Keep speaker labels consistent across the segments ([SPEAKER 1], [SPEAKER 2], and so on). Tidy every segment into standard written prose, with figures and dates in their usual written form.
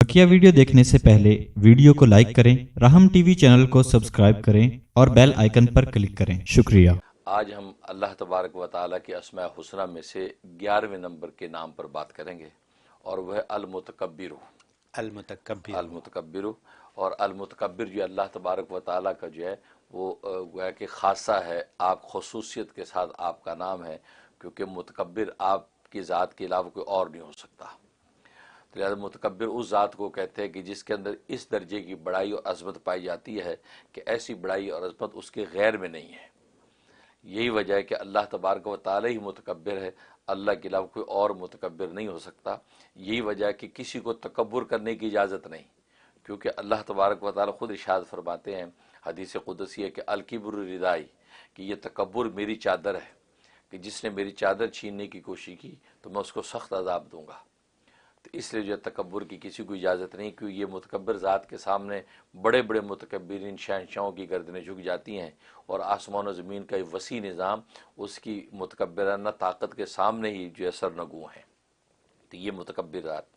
[SPEAKER 1] बकिया video देखने से पहले वीडियो को लाइक करें, राहम टीवी चैनल को सब्सक्राइब करें और बेल आइकन पर क्लिक करें। शुक्रिया।
[SPEAKER 2] आज हम अल्लाह तबारक व ताला के अस्माए हुस्ना में से 11वें नंबर के नाम पर बात करेंगे और वह अल-मुतकब्बिर। अल-मुतकब्बिर और अल-मुतकब्बिर जो अल्लाह तबारक व ताला का जो है वो गोया कि खासा है, आप खसूसियत के साथ आपका नाम है, क्योंकि मुतकब्बिर आपकी ज़ात के अलावा कोई और नहीं हो सकता। तो लिहाजा मुतकब्बिर उस ज़ात को कहते हैं कि जिसके अंदर इस दर्जे की बड़ाई और अज़मत पाई जाती है कि ऐसी बड़ाई और अज़मत उसके गैर में नहीं है। यही वजह है कि अल्लाह तबारक व तआला ही मुतकब्बिर है, अल्लाह के अलावा कोई और मुतकब्बिर नहीं हो सकता। यही वजह है कि किसी को तकब्बुर करने की इजाज़त नहीं, क्योंकि अल्लाह तबारक व तआला खुद इरशाद फरमाते हैं हदीस कुदसी है कि अल-किब्रु रिदाई, कि ये तकब्बुर मेरी चादर है, कि जिसने मेरी चादर छीनने की कोशिश की तो मैं उसको सख्त अज़ाब दूंगा। तो इसलिए जो तकब्बुर की किसी को इजाज़त नहीं, क्योंकि ये मुतकब्बिर ज़ात के सामने बड़े बड़े मुतकब्बिरीन शहंशाहों की गर्दनें झुक जाती हैं और आसमान और ज़मीन का एक वसी निज़ाम उसकी मुतकब्बिराना ताकत के सामने ही जो है सरनगू हैं। तो ये मुतकब्बिर ज़ात,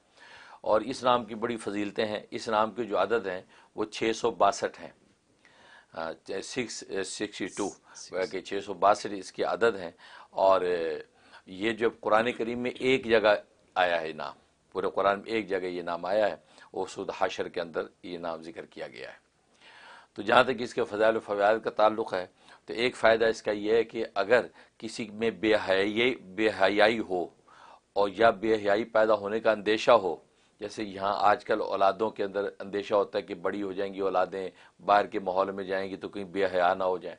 [SPEAKER 2] और इस नाम की बड़ी फजीलतें हैं। इस नाम के जो अदद हैं वो 662 हैं, 662 कि 662 इसके अदद हैं। और ये जो कुरान करीम में एक जगह आया है नाम, पूरे कुरान में एक जगह ये नाम आया है, वो सूरह हशर के अंदर ये नाम जिक्र किया गया है। तो जहाँ तक इसके फ़ज़ाइल व फ़वाइद का ताल्लुक़ है, तो एक फ़ायदा इसका ये है कि अगर किसी में बेहयाई हो और या बेहयाई पैदा होने का अंदेशा हो, जैसे यहाँ आजकल औलादों के अंदर अंदेशा होता है कि बड़ी हो जाएंगी औलादें, बाहर के माहौल में जाएंगी तो कहीं बेहया ना हो जाए,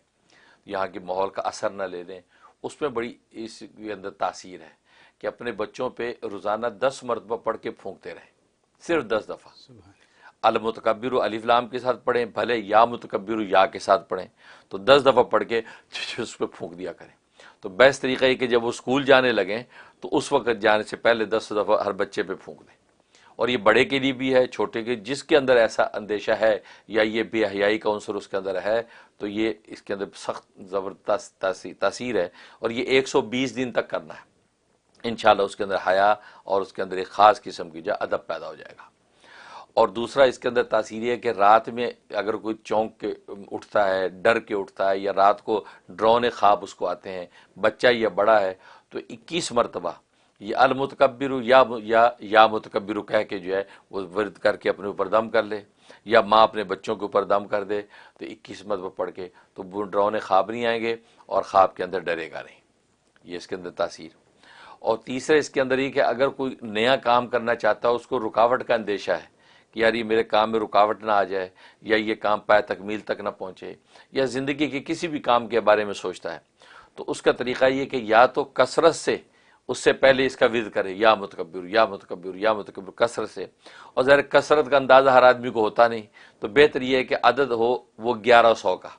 [SPEAKER 2] यहाँ के माहौल का असर न ले लें, उसमें बड़ी इसके अंदर तासीर है कि अपने बच्चों पे रोज़ाना 10 मरतबा पढ़ के फूंकते रहें, सिर्फ 10 दफ़ा। अल-मुतकब्बिर अलिफ लाम के साथ पढ़ें, भले या मुतकब्बिर या के साथ पढ़ें, तो 10 दफ़ा पढ़ के उस पर फूंक दिया करें। तो बेस्ट तरीका है कि जब वो स्कूल जाने लगें तो उस वक्त जाने से पहले 10 दफ़ा हर बच्चे पे फूंक दें। और ये बड़े के लिए भी है, छोटे के, जिसके अंदर ऐसा अंदेशा है या ये बेहयाई का उनसर उसके अंदर है, तो ये इसके अंदर सख्त ज़बरदस्त तासीर है। और ये 120 दिन तक करना है इंशाअल्लाह। उसके अंदर हया और उसके अंदर एक ख़ास किस्म की जो अदब पैदा हो जाएगा। और दूसरा इसके अंदर तासीर है कि रात में अगर कोई चौंक के उठता है, डर के उठता है, या रात को डरावने ख्वाब उसको आते हैं, बच्चा या बड़ा है, तो 21 मरतबा ये अल-मुतकब्बिर या मुतकब्बिर कह के जो है वो वर्द करके अपने ऊपर दम कर ले, या माँ अपने बच्चों के ऊपर दम कर दे, तो 21 मरतबा पढ़ के तो डरावने ख्वाब नहीं आएंगे और ख्वाब के अंदर डरेगा नहीं। ये इसके अंदर तासीर। और तीसरा इसके अंदर ये कि अगर कोई नया काम करना चाहता है, उसको रुकावट का अंदेशा है कि यार ये मेरे काम में रुकावट ना आ जाए, या ये काम पाए तकमील तक ना पहुँचे, या ज़िंदगी के किसी भी काम के बारे में सोचता है, तो उसका तरीक़ा ये कि या तो कसरत से उससे पहले इसका विज़ करे, या मुतकब्बिर या मुतकब्बिर या मुतकब्बिर, कसरत से। और ज़रा कसरत का अंदाज़ा हर आदमी को होता नहीं, तो बेहतर ये है कि अदद हो वो 1100 का,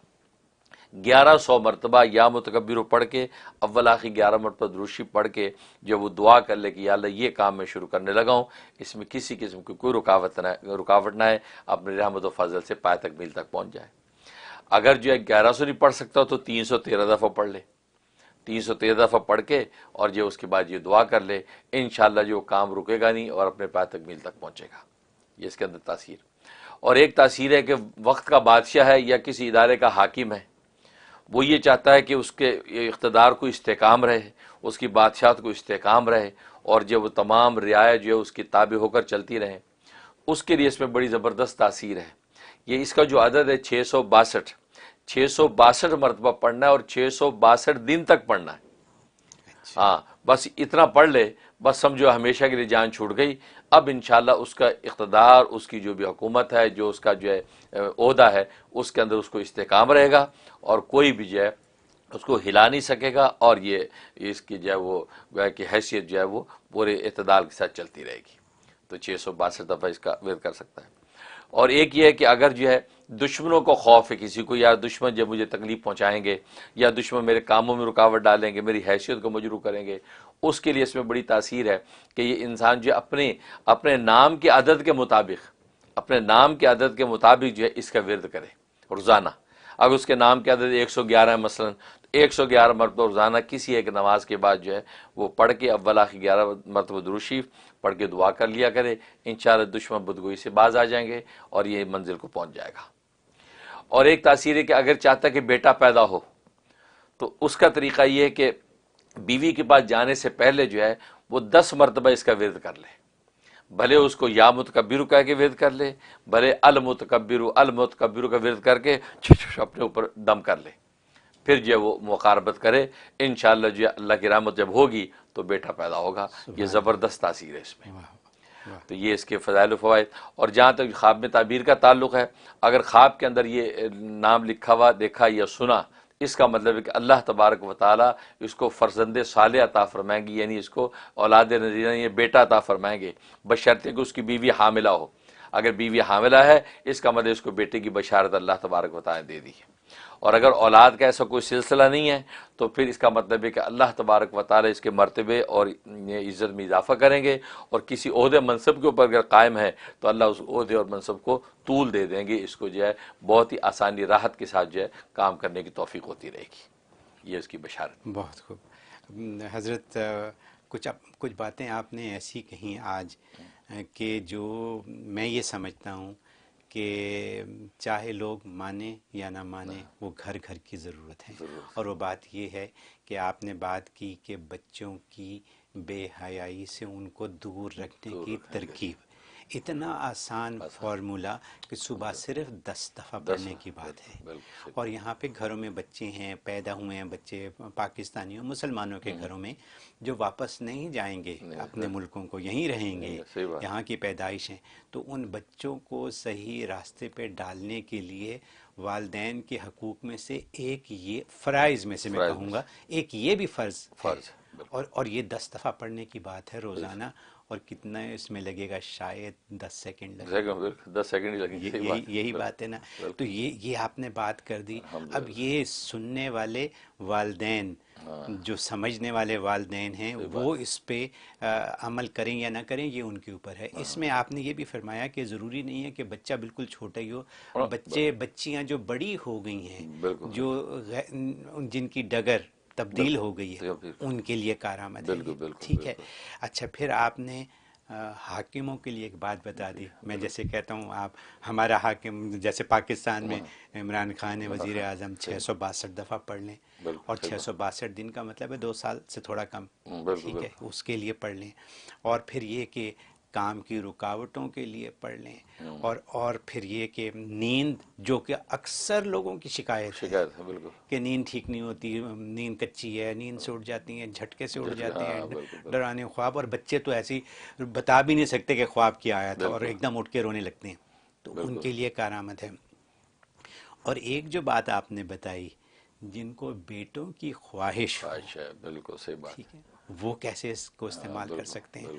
[SPEAKER 2] 1100 मरतबा या मुतकब्बिर पढ़ के अव्वल आखिर 11 मरतबा दुरूशी पढ़ के जब वो दुआ कर ले कि या अल्लाह ये काम मैं शुरू करने लगा हूँ, इसमें किसी किस्म की कोई रुकावट ना है, अपने रहमत व फजल से पाए तकमील तक पहुँच जाए। अगर जो है 1100 नहीं पढ़ सकता तो 313 दफ़ा पढ़ ले, 313 दफ़ा पढ़ के और जो उसके बाद ये दुआ कर ले, इंशाअल्लाह जो काम रुकेगा नहीं और अपने पाए तकमील तक पहुँचेगा। ये इसके अंदर तासीर। और एक तासीर है कि वक्त का बादशाह है या किसी इदारे का हाकिम है, वो ये चाहता है कि उसके इख्तदार को इस्तेकाम रहे, उसकी बादशाहत को इस्तेकाम रहे, और जो वो तमाम रियाया जो है उसकी ताबे होकर चलती रहें, उसके लिए इसमें बड़ी ज़बरदस्त तासीर है। ये इसका जो अदद है 662, 662 मरतबा पढ़ना है और 662 दिन तक पढ़ना है। हाँ, बस इतना पढ़ ले, बस समझो हमेशा के लिए जान छूट गई। अब इंशाअल्लाह उसका इक़्तिदार, उसकी जो भी हुकूमत है, जो उसका जो है ओहदा है, उसके अंदर उसको इस्तेकाम रहेगा और कोई भी जो है उसको हिला नहीं सकेगा, और ये इसकी जो है वो की हैसियत जो है वो पूरे इत्तेदाल के साथ चलती रहेगी। तो 662 दफ़ा इसका विर्द कर सकता है। और एक ये है कि अगर जो है दुश्मनों को खौफ है किसी को, या दुश्मन जब मुझे तकलीफ पहुंचाएंगे, या दुश्मन मेरे कामों में रुकावट डालेंगे, मेरी हैसियत को मजरू करेंगे, उसके लिए इसमें बड़ी तासीर है कि ये इंसान जो अपने अपने नाम के अदद के मुताबिक, अपने नाम के अदद के मुताबिक जो है इसका विर्द करे रोज़ाना। अगर उसके नाम के अदद 111 है मसलन, तो 111 مرتبہ روزانہ کسی ایک نماز کے بعد جو ہے وہ پڑھ کے اول آخر 11 مرتبہ درود شریف پڑھ کے دعا کر لیا کرے، انشاءاللہ دشمن بدگوئی سے باز آ جائیں گے اور یہ منزل کو پہنچ جائے گا۔ اور ایک تاثیر ہے کہ اگر چاہتا ہے کہ بیٹا پیدا ہو تو اس کا طریقہ یہ ہے کہ بیوی کے پاس جانے سے پہلے جو ہے وہ 10 مرتبہ اس کا ورد کر لے، بھلے اس کو یا متکبر کہہ کے ورد کر لے، بھلے المتکبر کا ورد کر کے اپنے اوپر دم کر لے، پھر جو ہے وہ مقاربت کرے، انشاءاللہ جو ہے اللہ کی رحمت جب ہوگی تو بیٹا پیدا ہوگا۔ یہ زبردست تاثیر ہے اس میں۔ تو یہ اس کے فضائل و فوائد۔ اور جہاں تک خواب میں تعبیر کا تعلق ہے، اگر خواب کے اندر یہ نام لکھا ہوا دیکھا یا سنا، اس کا مطلب ہے کہ اللہ تبارک و تعالیٰ اس کو فرزند صالح عطا فرمائیں گے، یعنی اس کو اولاد نذیرہ یہ بیٹا عطا فرمائیں گے، بشرطے کہ اس کی بیوی حاملہ ہو۔ اگر بیوی حاملہ ہے اس کا مطلب اس کو بیٹے کی بشارت اللہ تبارک و تعالیٰ نے دے دی ہے۔ اور اگر اولاد کا ایسا کوئی سلسلہ نہیں ہے تو پھر اس کا مطلب ہے کہ اللہ تبارک و تعالیٰ اس کے مرتبے اور عزت میں اضافہ کریں گے، اور کسی عہدے منصب کے اوپر اگر قائم ہے تو اللہ اس عہدے اور منصب کو طول دے دیں گے، اس کو جو ہے بہت ہی آسانی راحت کے ساتھ جو ہے کام کرنے کی توفیق ہوتی رہے گی۔ یہ اس کی بشارت۔
[SPEAKER 3] بہت خوب حضرت، کچھ باتیں آپ نے ایسی کہیں آج کہ جو میں یہ سمجھتا ہوں کہ چاہے لوگ مانیں یا نہ مانیں وہ گھر گھر کی ضرورت ہے، اور وہ بات یہ ہے کہ آپ نے بات کی کہ بچوں کی بے حیائی سے ان کو دور رکھنے کی ترکیب، اتنا آسان فارمولا کہ صبح صرف 10 دفعہ پڑھنے کی بات ہے، اور یہاں پہ گھروں میں بچے ہیں، پیدا ہوئے ہیں بچے پاکستانیوں مسلمانوں کے گھروں میں جو واپس نہیں جائیں گے اپنے ملکوں کو، یہیں رہیں گے، یہاں کی پیدائش ہیں، تو ان بچوں کو صحیح راستے پہ ڈالنے کے لیے والدین کے حقوق میں سے ایک یہ فرائض میں سے میں کہوں گا ایک یہ بھی فرض ہے، اور یہ 10 دفعہ پڑھنے کی بات ہے روزانہ، اور کتنا اس میں لگے گا؟ شاید 10 سیکنڈ لگے گا،
[SPEAKER 2] 10 سیکنڈ ہی لگیں گے۔
[SPEAKER 3] یہی بات ہے نا۔ تو یہ آپ نے بات کر دی۔ اب یہ سننے والے والدین، جو سمجھنے والے والدین ہیں، وہ اس پہ عمل کریں یا نہ کریں یہ ان کے اوپر ہے۔ اس میں آپ نے یہ بھی فرمایا کہ ضروری نہیں ہے کہ بچہ بالکل چھوٹا ہی ہو، بچیاں جو بڑی ہو گئی ہیں، جو جن کی ڈگر تبدیل ہو گئی ہے، ان کے لیے کارآمد ہے۔ ٹھیک ہے۔ اچھا، پھر آپ نے حاکموں کے لیے ایک بات بتا دی۔ میں جیسے کہتا ہوں، آپ ہمارا حاکم جیسے پاکستان میں عمران خان وزیر اعظم 662 دفعہ پڑھ لیں، اور 662 دن کا مطلب ہے 2 سال سے تھوڑا کم، ٹھیک ہے، اس کے لیے پڑھ لیں۔ اور پھر یہ کہ کام کی رکاوٹوں کے لیے پڑھ لیں، اور پھر یہ کہ نیند، جو کہ اکثر لوگوں کی شکایت ہے کہ نیند ٹھیک نہیں ہوتی، نیند کچی ہے، نیند سے اٹھ جاتی ہیں، جھٹکے سے اٹھ جاتے ہیں، ڈرانے خواب، اور بچے تو ایسی بتا بھی نہیں سکتے کہ خواب کیا آیا تھا، اور ایک دم اٹھ کے رونے لگتے ہیں، تو ان کے لیے کارآمد ہے۔ اور ایک جو بات آپ نے بتائی، جن کو بیٹوں کی خواہش
[SPEAKER 2] ہے، بالکل صحیح بات
[SPEAKER 3] ہے، وہ کیسے اس کو استعمال کر سکتے ہیں؟